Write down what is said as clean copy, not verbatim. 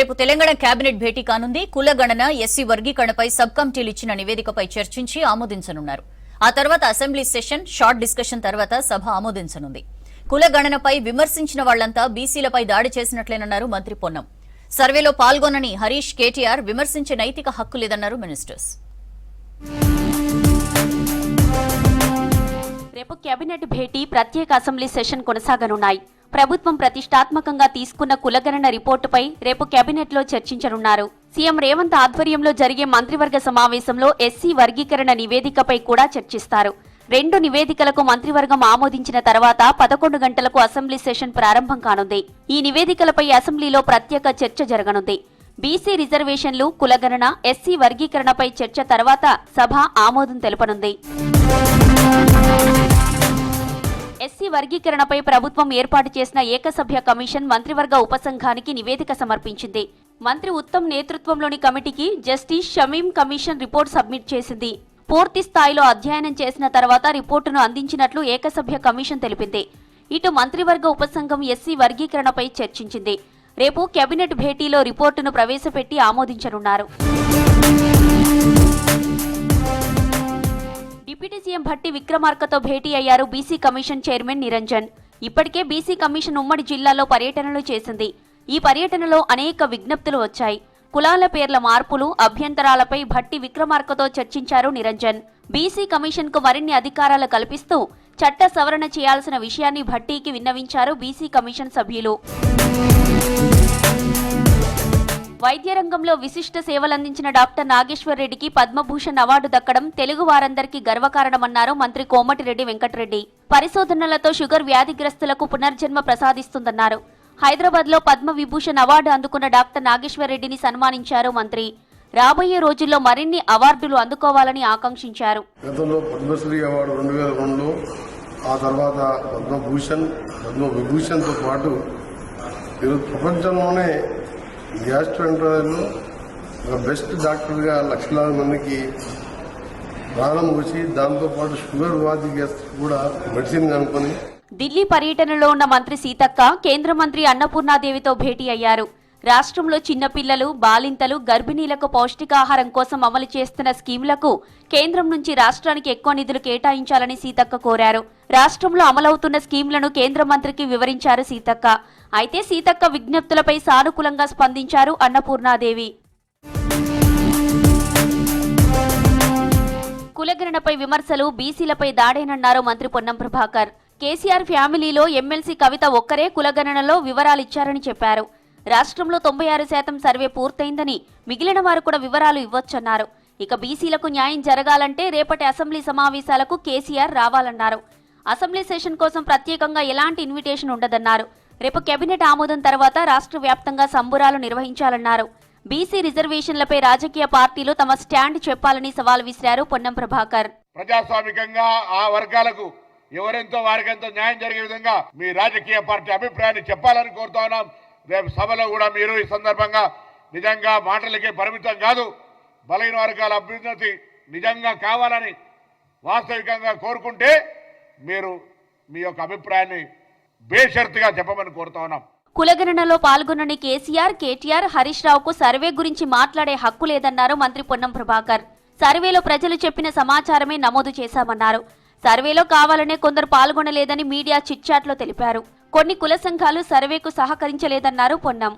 రేపు తెలంగాణ కేబినెట్ భేటీ కానుంది. కులగణన, ఎస్సీ వర్గీకరణపై సబ్ కమిటీలు ఇచ్చిన నివేదికపై చర్చించి ఆమోదించనున్నారు. ఆ తర్వాత అసెంబ్లీ సెషన్, షార్ట్ డిస్కషన్ తర్వాత సభ ఆమోదించనుంది. కులగణనపై విమర్శించిన వాళ్లంతా బీసీలపై దాడి చేసినట్లేనన్నారు మంత్రి పొన్నం. సర్వేలో పాల్గొనని హరీష్, కేటీఆర్ విమర్శించే నైతిక హక్కు లేదన్నారు మినిస్టర్స్. రేపు కేబినెట్ భేటీ, ప్రత్యేక అసెంబ్లీ సెషన్ కొనసాగనున్నాయి. ప్రభుత్వం ప్రతిష్టాత్మకంగా తీసుకున్న కులగణన రిపోర్టుపై రేపు కేబినెట్లో చర్చించనున్నారు. సీఎం రేవంత్ ఆధ్వర్యంలో జరిగే మంత్రివర్గ సమావేశంలో ఎస్సీ వర్గీకరణ నివేదికపై కూడా చర్చిస్తారు. 2 నివేదికలకు మంత్రివర్గం ఆమోదించిన తర్వాత 11 గంటలకు అసెంబ్లీ సెషన్ ప్రారంభం కానుంది. ఈ నివేదికలపై అసెంబ్లీలో ప్రత్యేక చర్చ జరగనుంది. బీసీ రిజర్వేషన్లు, కులగణన, ఎస్సీ వర్గీకరణపై చర్చ తర్వాత సభ ఆమోదం తెలుపనుంది. ఎస్సీ వర్గీకరణపై ప్రభుత్వం ఏర్పాటు చేసిన ఏకసభ్య కమిషన్ మంత్రివర్గ ఉపసంఘానికి నివేదిక సమర్పించింది. మంత్రి ఉత్తమ్ నేతృత్వంలోని కమిటీకి justice Shamim commission report submit చేసింది. పూర్తి స్థాయిలో అధ్యయనం చేసిన తర్వాత రిపోర్టును అందించినట్లు ఏకసభ్య కమిషన్ తెలిపింది. ఇటు మంత్రివర్గ ఉపసంఘం ఎస్సీ వర్గీకరణపై చర్చించింది. రేపు కేబినెట్ భేటీలో రిపోర్టును ప్రవేశపెట్టి ఆమోదించనున్నారు. డిప్యూటీ సీఎం భట్టి విక్రమార్కతో భేటీ అయ్యారు బీసీ కమిషన్ చైర్మన్ నిరంజన్. ఇప్పటికే బీసీ కమిషన్ ఉమ్మడి జిల్లాలో పర్యటనలు చేసింది. ఈ పర్యటనలో అనేక విజ్ఞప్తులు వచ్చాయి. కులాల పేర్ల మార్పులు, అభ్యంతరాలపై భట్టి విక్రమార్కతో చర్చించారు నిరంజన్. బీసీ కమిషన్ కు మరిన్ని అధికారాలు కల్పిస్తూ చట్ట సవరణ చేయాల్సిన విషయాన్ని భట్టీకి విన్నవించారు బీసీ కమిషన్ సభ్యులు. వైద్య రంగంలో విశిష్ట సేవలందించిన డాక్టర్ నాగేశ్వర్ రెడ్డికి పద్మభూషణ్ అవార్డు దక్కడం తెలుగు వారందరికీ గర్వకారణమన్నారు మంత్రి కోమటిరెడ్డి వెంకటరెడ్డి. పరిశోధనలతో షుగర్ వ్యాధిగ్రస్తులకు పునర్జన్మ ప్రసాదిస్తుందన్నారు. హైదరాబాద్ లో పద్మ విభూషణ్ అవార్డు అందుకున్న డాక్టర్ నాగేశ్వర్ రెడ్డిని సన్మానించారు మంత్రి. రాబోయే రోజుల్లో మరిన్ని అవార్డులు అందుకోవాలని ఆకాంక్షించారు. గతంలో పద్మశ్రీ అవార్డు 2002లో, ఆ తర్వాత పద్మవిభూషణ్ తో పాటు ఈరోజు ప్రపంచంలోనే గ్యాస్ట్రోఎంటరాలజీలో ఒక బెస్ట్ డాక్టర్గా లక్షలాది మందికి ప్రాణం వచ్చి, దాంతోపాటు షుగర్ వ్యాధిగ్రస్తులు కూడా మెడిసిన్ కనుకొని. ఢిల్లీ పర్యటనలో ఉన్న మంత్రి సీతక్క కేంద్ర మంత్రి అన్నపూర్ణాదేవితో భేటీ అయ్యారు. రాష్ట్రంలో చిన్నపిల్లలు, బాలింతలు, గర్భిణీలకు పౌష్టికాహారం కోసం అమలు చేస్తున్న స్కీములకు కేంద్రం నుంచి రాష్ట్రానికి ఎక్కువ నిధులు కేటాయించాలని సీతక్క కోరారు. రాష్ట్రంలో అమలవుతున్న స్కీములను కేంద్ర మంత్రికి వివరించారు సీతక్క. అయితే సీతక్క విజ్ఞప్తులపై సానుకూలంగా స్పందించారు అన్నపూర్ణాదేవి. కులగణనపై విమర్శలు బీసీలపై దాడేనన్నారు మంత్రి పొన్నం ప్రభాకర్. కేసీఆర్ ఫ్యామిలీలో ఎమ్మెల్సీ కవిత ఒక్కరే కులగణనలో వివరాలిచ్చారని చెప్పారు. రాష్ట్రంలో 96% సర్వే పూర్తయిందని, మిగిలిన వారు కూడా వివరాలు ఇవ్వొచ్చన్నారు. ఇక బీసీలకు న్యాయం జరగాలంటే రేపటి అసెంబ్లీ సమావేశాలకు కేసీఆర్ రావాలన్నారు. అసెంబ్లీ సెషన్ కోసం ప్రత్యేకంగా ఎలాంటి ఇన్విటేషన్ ఉండదన్నారు. రేపు కేబినెట్ ఆమోదం తర్వాత రాష్ట్ర వ్యాప్తంగా సంబురాలు నిర్వహించాలన్నారు. బీసీ రిజర్వేషన్లపై రాజకీయ పార్టీలు తమ స్టాండ్ చెప్పాలని సవాల్ విసిరారు పొన్నం ప్రభాకర్. ప్రజాస్వామికంగా ఆ వర్గాలకు ఎవరెంతో వారికెంతో న్యాయం జరిగే విధంగా మీ రాజకీయ పార్టీ అభిప్రాయాన్ని చెప్పాలని కోరుతా ఉన్నాం. రేపు సభలో కూడా మీరు ఈ సందర్భంగా నిజంగా మాటలకే పరిమితం కాదు, బలహీన వర్గాల అభ్యున్నతి నిజంగా కావాలని వాస్తవికంగా కోరుకుంటే మీరు మీ యొక్క అభిప్రాయాన్ని బేషరతుగా చెప్పమని కోరుతా ఉన్నాం. కులగణనలో పాల్గొనని కేసీఆర్, కేటీఆర్, హరీష్ రావుకు సర్వే గురించి మాట్లాడే హక్కు లేదన్నారు మంత్రి పొన్నం ప్రభాకర్. సర్వేలో ప్రజలు చెప్పిన సమాచారమే నమోదు చేశామన్నారు. సర్వేలో కావాలనే కొందరు పాల్గొనలేదని మీడియా చిట్చాట్లో తెలిపారు. కొన్ని కుల సంఘాలు సర్వేకు సహకరించలేదన్నారు పొన్నం.